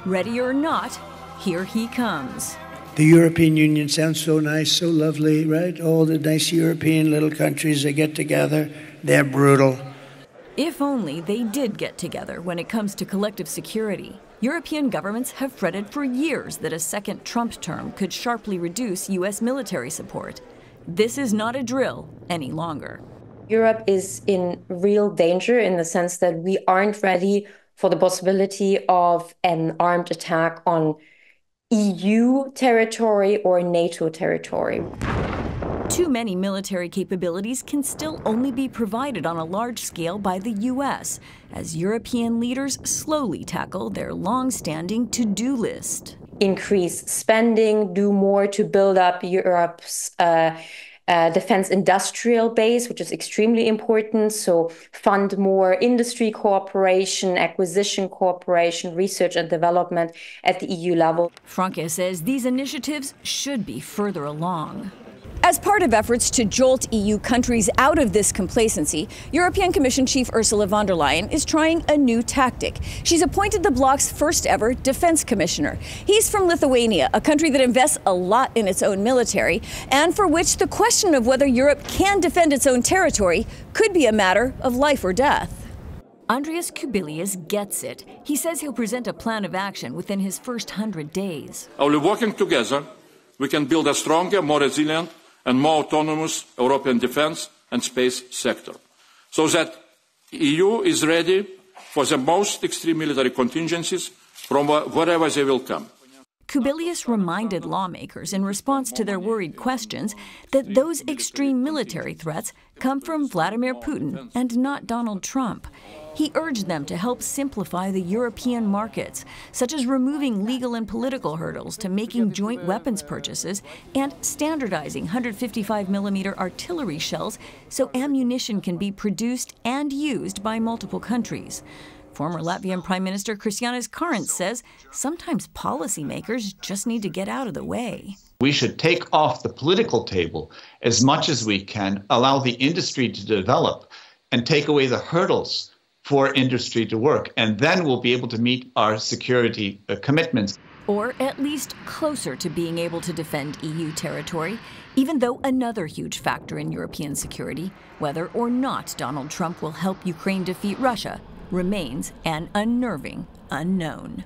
Ready or not, here he comes. The European Union sounds so nice, so lovely, right? All the nice European little countries, they get together. They're brutal. If only they did get together when it comes to collective security. European governments have fretted for years that a second Trump term could sharply reduce U.S. military support. This is not a drill any longer. Europe is in real danger in the sense that we aren't ready for the possibility of an armed attack on EU territory or NATO territory. Too many military capabilities can still only be provided on a large scale by the U.S. as European leaders slowly tackle their long-standing to-do list. Increase spending, do more to build up Europe's defense industrial base, which is extremely important. So fund more industry cooperation, acquisition cooperation, research and development at the EU level. Franke says these initiatives should be further along. As part of efforts to jolt EU countries out of this complacency, European Commission Chief Ursula von der Leyen is trying a new tactic. She's appointed the bloc's first ever defense commissioner. He's from Lithuania, a country that invests a lot in its own military, and for which the question of whether Europe can defend its own territory could be a matter of life or death. Andrius Kubilius gets it. He says he'll present a plan of action within his first 100 days. Only working together, we can build a stronger, more resilient, and more autonomous European defense and space sector, so that the EU is ready for the most extreme military contingencies from wherever they will come. Kubilius reminded lawmakers in response to their worried questions that those extreme military threats come from Vladimir Putin and not Donald Trump. He urged them to help simplify the European markets, such as removing legal and political hurdles to making joint weapons purchases and standardizing 155mm artillery shells so ammunition can be produced and used by multiple countries. Former Latvian Prime Minister Krišjānis Kariņš says sometimes policymakers just need to get out of the way. We should take off the political table as much as we can, allow the industry to develop, and take away the hurdles for industry to work, and then we'll be able to meet our security commitments. Or at least closer to being able to defend EU territory, even though another huge factor in European security, whether or not Donald Trump will help Ukraine defeat Russia, remains an unnerving unknown.